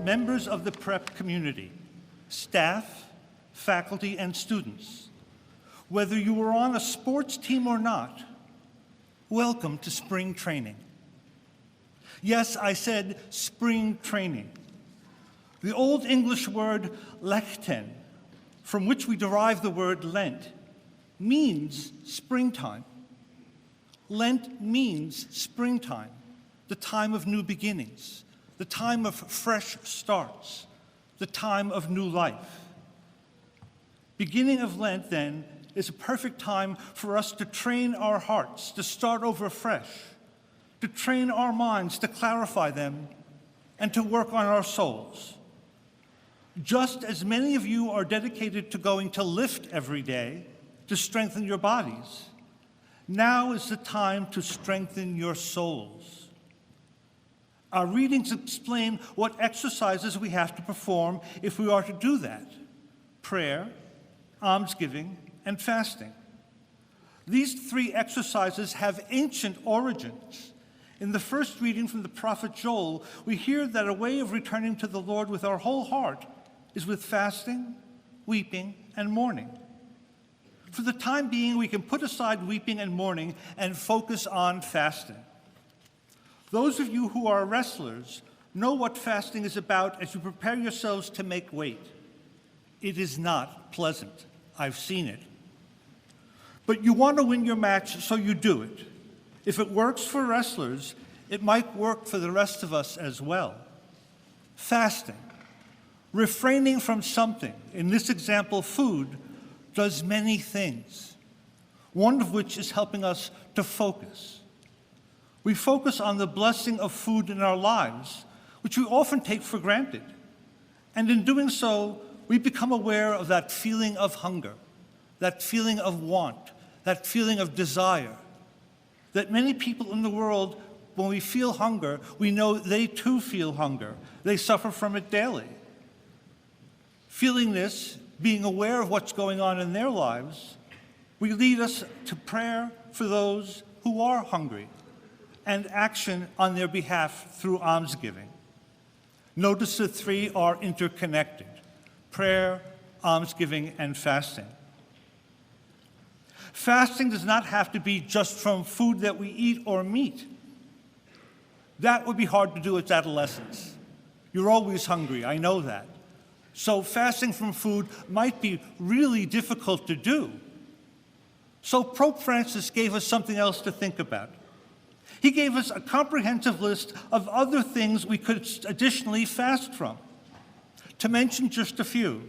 members of the prep community, staff, faculty, and students. Whether you were on a sports team or not, welcome to spring training. Yes, I said spring training. The Old English word lechten, from which we derive the word Lent, means springtime. Lent means springtime, the time of new beginnings, the time of fresh starts, the time of new life. Beginning of Lent, then, is a perfect time for us to train our hearts, to start over fresh, to train our minds, to clarify them, and to work on our souls. Just as many of you are dedicated to going to lift every day to strengthen your bodies, now is the time to strengthen your souls. Our readings explain what exercises we have to perform if we are to do that: prayer, almsgiving, and fasting. These three exercises have ancient origins. In the first reading from the prophet Joel, we hear that a way of returning to the Lord with our whole heart is with fasting, weeping, and mourning. For the time being, we can put aside weeping and mourning and focus on fasting. Those of you who are wrestlers know what fasting is about as you prepare yourselves to make weight. It is not pleasant. I've seen it. But you want to win your match, so you do it. If it works for wrestlers, it might work for the rest of us as well. Fasting, refraining from something, in this example, food, does many things, one of which is helping us to focus. We focus on the blessing of food in our lives, which we often take for granted. And in doing so, we become aware of that feeling of hunger, that feeling of want, that feeling of desire, that many people in the world, when we feel hunger, we know they too feel hunger. They suffer from it daily. Feeling this, being aware of what's going on in their lives, we lead us to prayer for those who are hungry and action on their behalf through almsgiving. Notice the three are interconnected: prayer, almsgiving, and fasting. Fasting does not have to be just from food that we eat or meat. That would be hard to do as adolescents. You're always hungry, I know that. So fasting from food might be really difficult to do. So Pope Francis gave us something else to think about. He gave us a comprehensive list of other things we could additionally fast from. To mention just a few: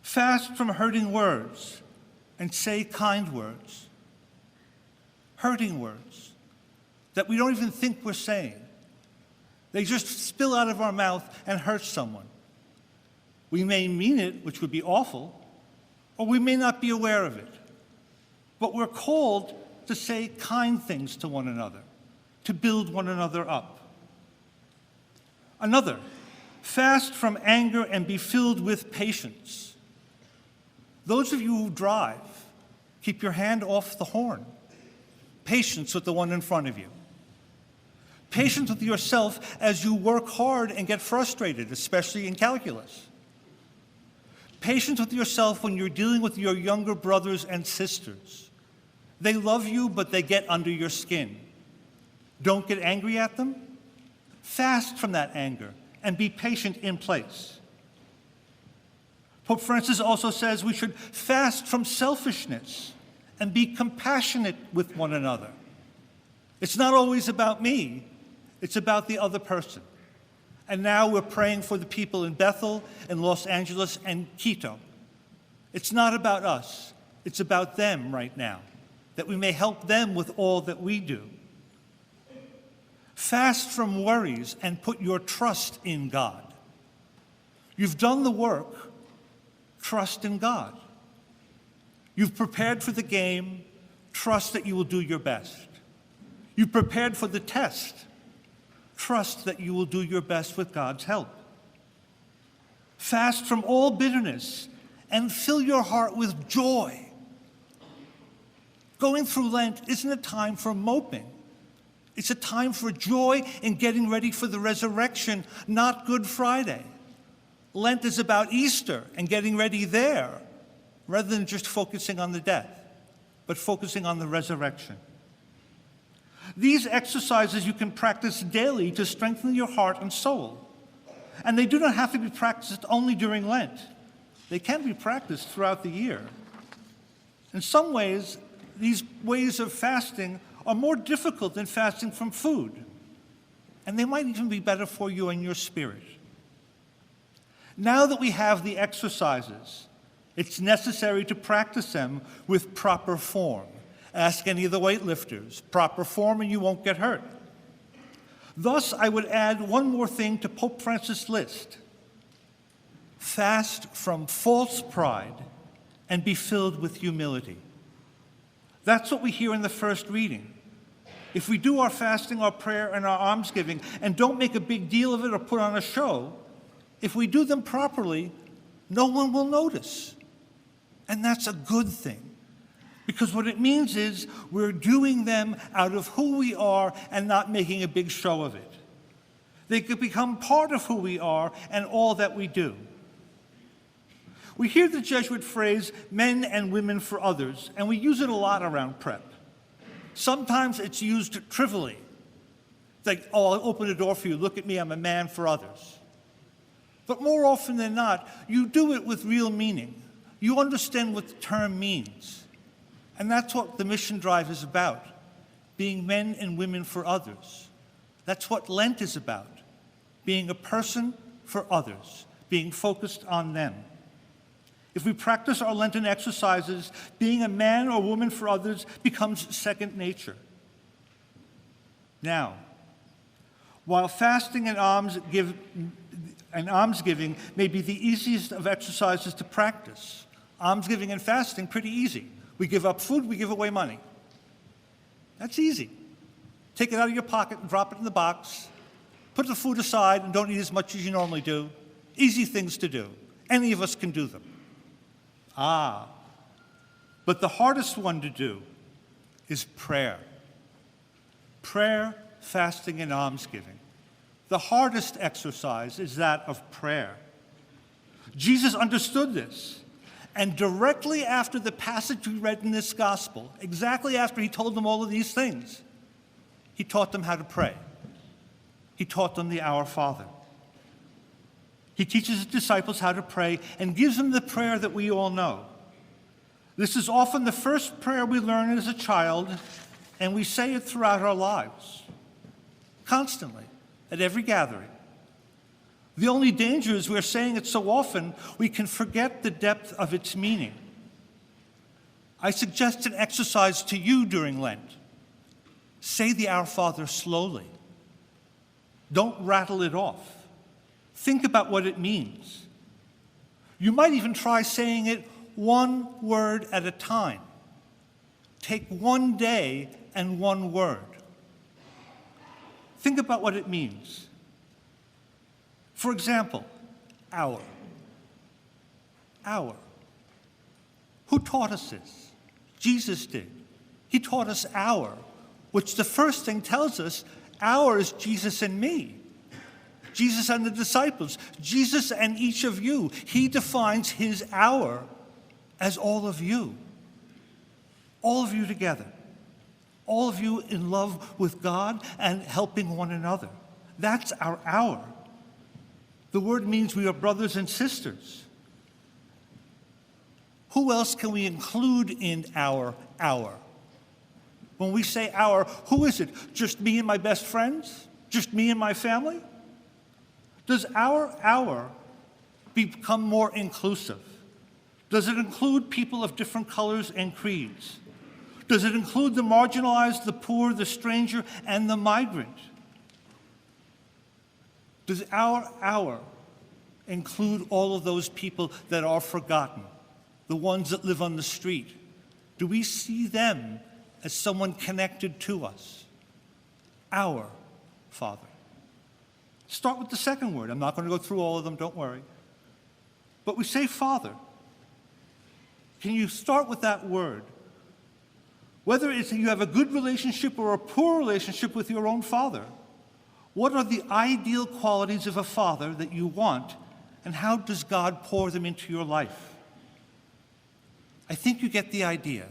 fast from hurting words and say kind words. Hurting words that we don't even think we're saying. They just spill out of our mouth and hurt someone. We may mean it, which would be awful, or we may not be aware of it. But we're called to say kind things to one another, to build one another up. Another, fast from anger and be filled with patience. Those of you who drive, keep your hand off the horn. Patience with the one in front of you. Patience with yourself as you work hard and get frustrated, especially in calculus. Patience with yourself when you're dealing with your younger brothers and sisters. They love you, but they get under your skin. Don't get angry at them. Fast from that anger and be patient in place. Pope Francis also says we should fast from selfishness and be compassionate with one another. It's not always about me, it's about the other person. And now we're praying for the people in Bethel and Los Angeles and Quito. It's not about us, it's about them right now, that we may help them with all that we do. Fast from worries and put your trust in God. You've done the work, trust in God. You've prepared for the game, trust that you will do your best. You've prepared for the test, trust that you will do your best with God's help. Fast from all bitterness and fill your heart with joy. Going through Lent isn't a time for moping. It's a time for joy in getting ready for the resurrection, not Good Friday. Lent is about Easter and getting ready there, rather than just focusing on the death, but focusing on the resurrection. These exercises you can practice daily to strengthen your heart and soul. And they do not have to be practiced only during Lent. They can be practiced throughout the year. In some ways, these ways of fasting are more difficult than fasting from food. And they might even be better for you and your spirit. Now that we have the exercises, it's necessary to practice them with proper form. Ask any of the weightlifters. Proper form and you won't get hurt. Thus, I would add one more thing to Pope Francis' list. Fast from false pride and be filled with humility. That's what we hear in the first reading. If we do our fasting, our prayer, and our almsgiving and don't make a big deal of it or put on a show, if we do them properly, no one will notice. And that's a good thing. Because what it means is we're doing them out of who we are and not making a big show of it. They could become part of who we are and all that we do. We hear the Jesuit phrase, men and women for others, and we use it a lot around prep. Sometimes it's used trivially. It's like, oh, I'll open the door for you. Look at me, I'm a man for others. But more often than not, you do it with real meaning. You understand what the term means. And that's what the mission drive is about, being men and women for others. That's what Lent is about, being a person for others, being focused on them. If we practice our Lenten exercises, being a man or woman for others becomes second nature. Now, while fasting and almsgiving may be the easiest of exercises to practice, almsgiving and fasting, pretty easy. We give up food, we give away money. That's easy. Take it out of your pocket and drop it in the box. Put the food aside and don't eat as much as you normally do. Easy things to do. Any of us can do them. But the hardest one to do is prayer. Prayer, fasting, and almsgiving. The hardest exercise is that of prayer. Jesus understood this. And directly after the passage we read in this gospel, exactly after he told them all of these things, he taught them how to pray. He taught them the Our Father. He teaches his disciples how to pray and gives them the prayer that we all know. This is often the first prayer we learn as a child, and we say it throughout our lives, constantly, at every gathering. The only danger is we're saying it so often we can forget the depth of its meaning. I suggest an exercise to you during Lent. Say the Our Father slowly. Don't rattle it off. Think about what it means. You might even try saying it one word at a time. Take one day and one word. Think about what it means. For example, hour. Hour. Who taught us this? Jesus did. He taught us hour, which the first thing tells us, hour is Jesus and me. Jesus and the disciples. Jesus and each of you. He defines his hour as all of you. All of you together. All of you in love with God and helping one another. That's our hour. The word means we are brothers and sisters. Who else can we include in our hour? When we say our, who is it? Just me and my best friends? Just me and my family? Does our hour become more inclusive? Does it include people of different colors and creeds? Does it include the marginalized, the poor, the stranger, and the migrant? Does our hour include all of those people that are forgotten, the ones that live on the street? Do we see them as someone connected to us? Our Father. Start with the second word. I'm not going to go through all of them, don't worry. But we say Father. Can you start with that word? Whether it's you have a good relationship or a poor relationship with your own father, what are the ideal qualities of a father that you want, and how does God pour them into your life? I think you get the idea.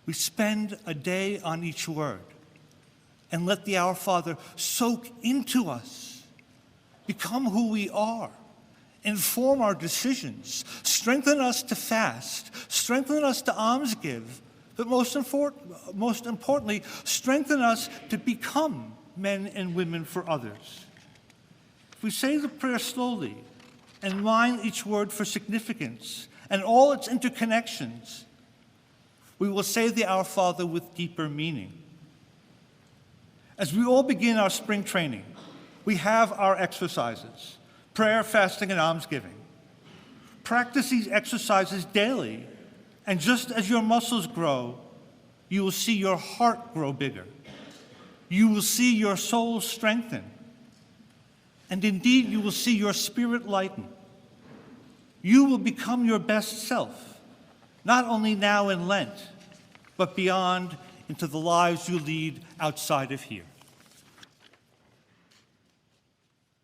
We spend a day on each word and let the Our Father soak into us, become who we are, inform our decisions, strengthen us to fast, strengthen us to alms give, but most importantly, strengthen us to become men and women for others. If we say the prayer slowly and mine each word for significance and all its interconnections, we will say the Our Father with deeper meaning. As we all begin our spring training, we have our exercises: prayer, fasting, and almsgiving. Practice these exercises daily, and just as your muscles grow, you will see your heart grow bigger. You will see your soul strengthen. And indeed, you will see your spirit lighten. You will become your best self, not only now in Lent, but beyond into the lives you lead outside of here.